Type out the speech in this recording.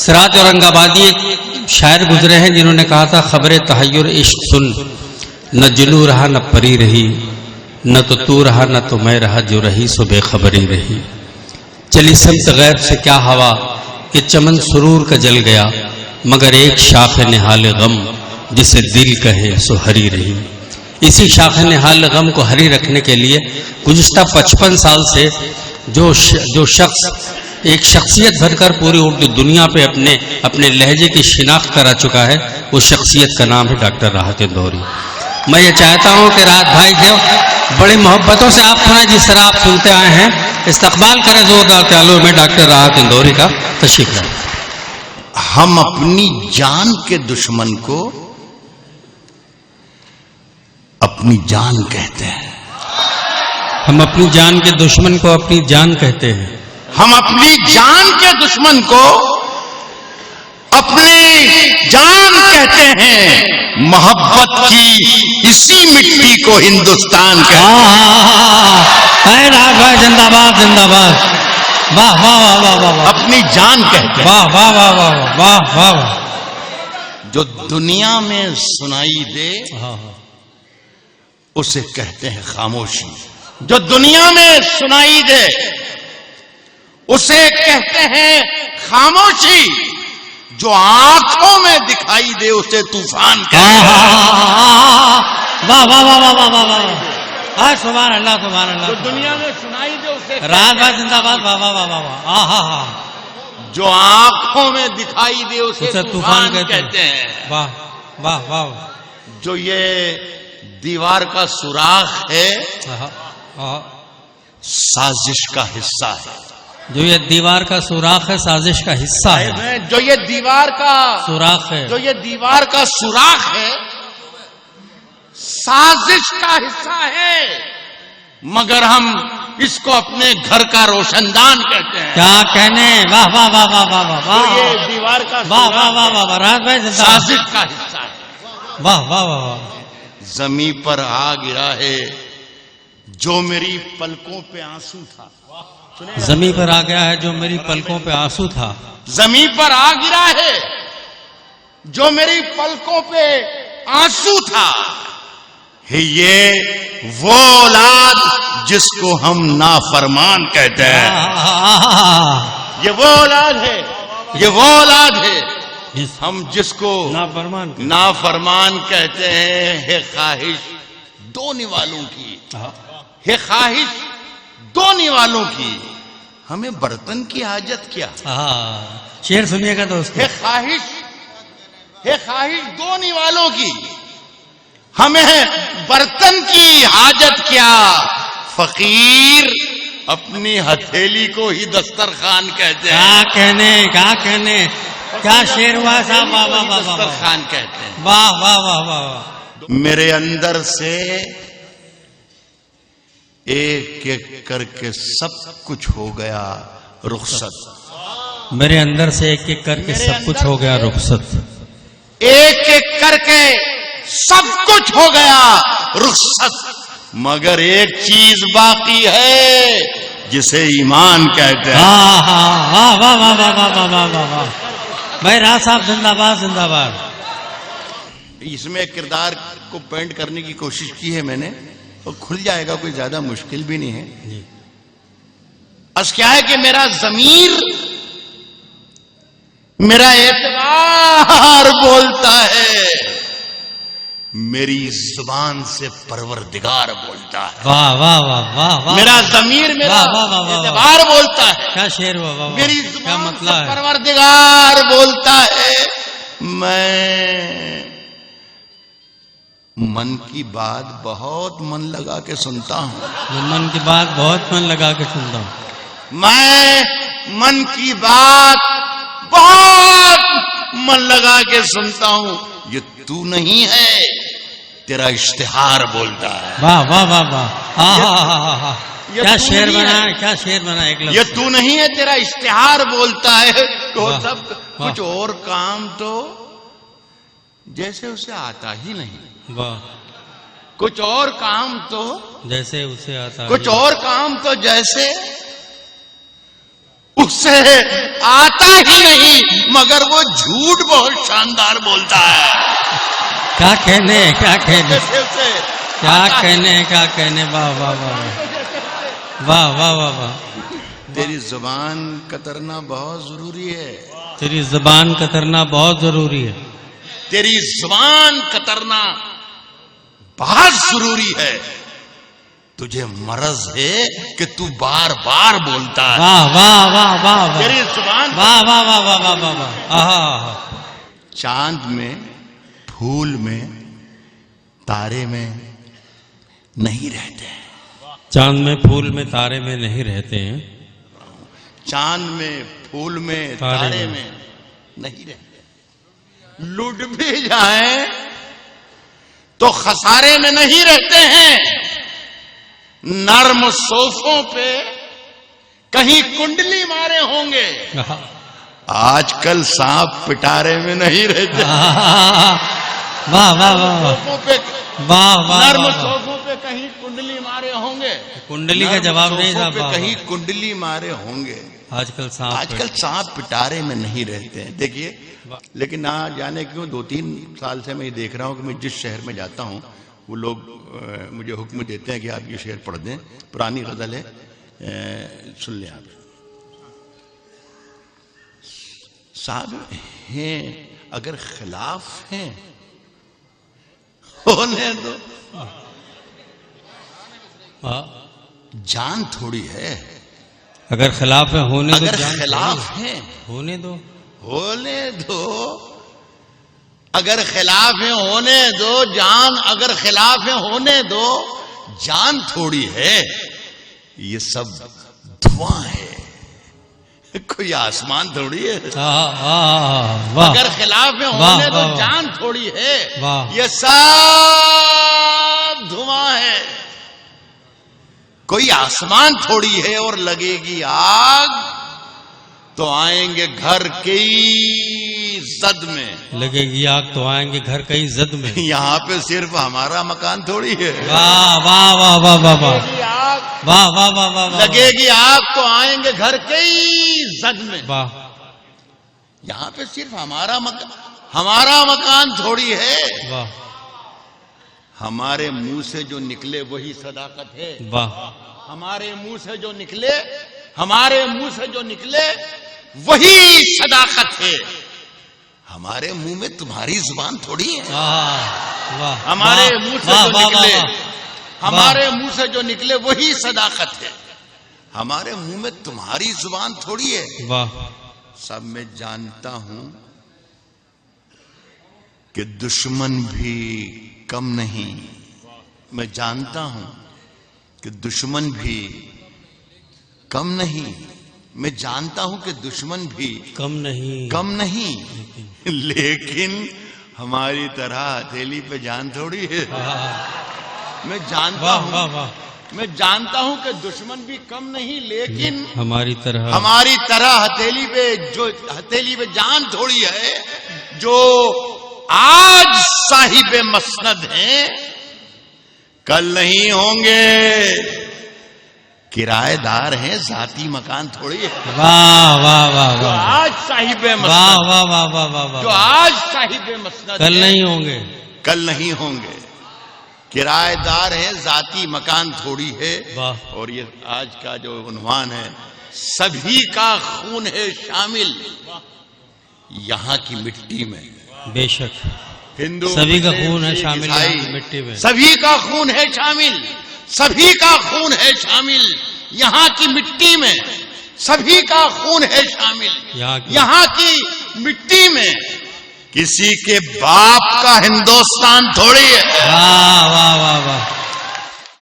सिराज औरंगाबादी एक शायर गुजरे हैं जिन्होंने कहा था, खबरे तहय्युर इश्क सुन, न जुनू रहा न परी रही, न तो तू रहा न तो मैं रहा, जो रही सो बेखबरी रही। चली समत गैब से क्या हवा कि चमन सुरूर का जल गया, मगर एक शाख निहाल गम जिसे दिल कहे सो हरी रही। इसी शाख निहाल गम को हरी रखने के लिए गुज़िश्ता 55 साल से जो शख्स एक शख्सियत बनकर पूरी उर्दू दुनिया पे अपने लहजे की शिनाख्त करा चुका है, वो शख्सियत का नाम है डॉक्टर राहत इंदौरी। मैं ये चाहता हूँ कि राहत भाई जो बड़ी मोहब्बतों से आप सुना, जिस तरह आप सुनते आए हैं, इस्तकबाल करें जोरदार तालियों में डॉक्टर राहत इंदौरी का। तशरीफ लाएं। हम अपनी जान के दुश्मन को अपनी जान कहते हैं। हम अपनी जान के दुश्मन को अपनी जान कहते हैं। हम अपनी जान के दुश्मन को अपनी जान कहते हैं। मोहब्बत की इसी मिट्टी को हिंदुस्तान कहते हैं। भाई जिंदाबाद जिंदाबाद, वाह वाह वाह वाह वाह, अपनी जान कहते हैं। वाह वाह वाह वाह वाह वाह वाह। जो दुनिया में सुनाई दे उसे कहते हैं खामोशी। जो दुनिया में सुनाई दे उसे कहते हैं खामोशी। जो आंखों में दिखाई दे उसे तूफान कहते हैं। वाह वाह वाह वाह वाह वाह वाह, सुभान अल्लाह सुभान अल्लाह। जो दुनिया में सुनाई दे उसे राहत भाई जिंदाबाद, वाह वाह वाह वाह वाह। जो आंखों में दिखाई दे उसे तूफान कहते हैं। वाह वाह वाह। जो ये दीवार का सुराख है साजिश का हिस्सा है। जो ये दीवार का सुराख है साजिश का हिस्सा है। जो ये दीवार का सुराख है, जो ये दीवार का सुराख है साजिश का हिस्सा है, मगर हम इसको अपने घर का रोशनदान कहते हैं। क्या कहने, वाह वाह वाह वाह वाह वाह वाह। ये दीवार का वाह वाह वाह वाह वाह, राहत भाई साजिश का हिस्सा है। वाह वाह वाह वाह। जमी पर आ गिरा है जो मेरी पलकों पे आंसू था। जमी पर आ गया है जो मेरी पलकों पे आंसू था। जमी पर आ गिरा है जो मेरी पलकों पे आंसू था। है ये वो औलाद जिसको हम नाफरमान कहते हैं। ये वो औलाद है, ये वो औलाद है हम जिसको नाफरमान कहते हैं। है ख्वाहिश दोने वालों की, है ख्वाहिश दोने वालों की, हमें बर्तन की हाजत क्या। शेर सुनिएगा दोस्तों। है ख्वाहिश दोने वालों की, हमें बर्तन की हाजत क्या। फकीर अपनी हथेली को ही दस्तरखान कहते हैं। क्या कहने, क्या शेर हुआ साहब, वाह वाह वाह। दस्तरखान कहते हैं। वाह वाह वाह वाह। मेरे अंदर से एक एक करके सब कुछ हो गया रुखसत। मेरे अंदर से एक एक करके सब कुछ हो गया रुखसत। एक एक करके सब कुछ हो गया रुखसत, मगर एक चीज बाकी है जिसे ईमान कहते हैं। वाह वाह वाह वाह वाह वाह वाह वाह। भाई राज साहब जिंदाबाद जिंदाबाद। इसमें किरदार को पेंट करने की कोशिश की है मैंने, और खुल जाएगा, कोई ज्यादा मुश्किल भी नहीं है। बस क्या है कि मेरा ज़मीर, मेरा एतबार बोलता है, मेरी जुबान से परवरदिगार बोलता है। वाह वाह वाह वाह वाह। मेरा ज़मीर, मेरा एतबार बोलता है। क्या शेर हुआ, मेरी जुबान से परवरदिगार बोलता है। मैं मन की बात बहुत मन लगा के सुनता हूँ। मन की बात बहुत मन लगा के सुनता हूँ। मैं मन की बात बहुत मन लगा के सुनता हूँ। ये तू नहीं है, तेरा इश्तिहार बोलता है। वाह वाह वाह वाह। क्या शेर बना, क्या शेर बना एक लफ्ज़। ये तू नहीं है, तेरा इश्तिहार बोलता है। तो सब कुछ और काम तो जैसे उसे आता ही नहीं। वाह। कुछ और काम तो जैसे उसे आता, कुछ और काम तो जैसे मुझसे आता ही नहीं, मगर वो झूठ बहुत शानदार बोलता है। क्या कहने, क्या कहने, से क्या कहने, क्या कहने। वाह वाह वाह वाह वाह वाह वाह। तेरी जुबान कतरना बहुत जरूरी है। तेरी जुबान कतरना बहुत जरूरी है। तेरी जुबान कतरना बहुत जरूरी है। तुझे मरज है कि तू बार बार बोलता है। वाह वाह वाह वाह वाह। तेरी जुबान वाह वाह वाह वाह वाह वाह वाह। आहा। चांद में, फूल में, तारे में नहीं रहते हैं। चांद में, फूल में, तारे में नहीं रहते हैं। चांद में, फूल में, तारे में नहीं रहते। लुट भी जाए तो खसारे में नहीं रहते हैं। नर्म सोफों पे कहीं कुंडली मारे होंगे। आजकल सांप पिटारे में नहीं रहते। वाह वाह वाह सोफों पे, वाह वाह। नर्म सोफों पे कहीं कुंडली मारे होंगे। कुंडली का जवाब नहीं था। कहीं कुंडली मारे होंगे। आजकल सांप पिटारे में नहीं रहते हैं। देखिए, लेकिन ना जाने क्यों 2-3 साल से मैं ये देख रहा हूं कि मैं जिस शहर में जाता हूं वो लोग मुझे हुक्म देते हैं कि आप ये शेर पढ़ दें। पुरानी गजल है, सुन लें आप। साहब हैं अगर खिलाफ हैं होने दो, जान थोड़ी है। अगर खिलाफ है होने दो। अगर खिलाफ है होने दो, होने दो। अगर खिलाफ है होने दो जान, अगर खिलाफ है होने दो जान थोड़ी है। ये सब धुआं है, कोई आसमान थोड़ी है। अगर खिलाफ में होने दो जान थोड़ी है। ये सब धुआं है, कोई आसमान थोड़ी है। और लगेगी आग तो आएंगे घर कई जद में। लगेगी आग तो आएंगे घर कई जद में। यहाँ पे सिर्फ हमारा मकान थोड़ी है। वाह वाह वाह वाह वाह वाह वाह वाह वाह वाह। लगेगी आग तो आएंगे घर कई जद में। वाह। यहाँ पे सिर्फ हमारा मकान थोड़ी है। वाह। हमारे मुंह से जो निकले वही सदाकत है। वाह। हमारे मुंह से जो निकले, हमारे मुंह से जो निकले वही सदाकत है। हमारे मुंह में तुम्हारी जुबान थोड़ी है। वाह। हमारे मुंह से जो निकले, हमारे मुंह से जो निकले वही सदाकत है। हमारे मुंह में तुम्हारी जुबान थोड़ी है। वाह। सब मैं जानता हूं कि दुश्मन भी कम नहीं। मैं जानता हूं कि दुश्मन भी कम नहीं। मैं जानता हूं कि दुश्मन भी कम नहीं, लेकिन हमारी तरह हथेली पे जान थोड़ी है। मैं जानता हूं कि दुश्मन भी कम नहीं, लेकिन हमारी तरह हथेली पे जान थोड़ी है। जो आज साहिबे मसनद हैं कल नहीं होंगे। किराएदार हैं, जाती मकान थोड़ी है। वाह वाह वाह वाह। आज साहिबे मसनद, वाह वाह वाह वाह वाह। जो आज साहिबे मसनद कल नहीं होंगे। कल नहीं होंगे। किराएदार हैं, जाती मकान थोड़ी है। वाह। और ये आज का जो उन्वान है, सभी का खून है शामिल यहाँ की मिट्टी में। बेशक हिंदू सभी का खून है शामिल यहाँ की मिट्टी में। सभी का खून है शामिल, सभी का खून है शामिल यहाँ की मिट्टी में। सभी का खून है शामिल यहाँ की मिट्टी में। किसी के बाप का हिंदुस्तान थोड़ी है। वाह वाह वाह वाह।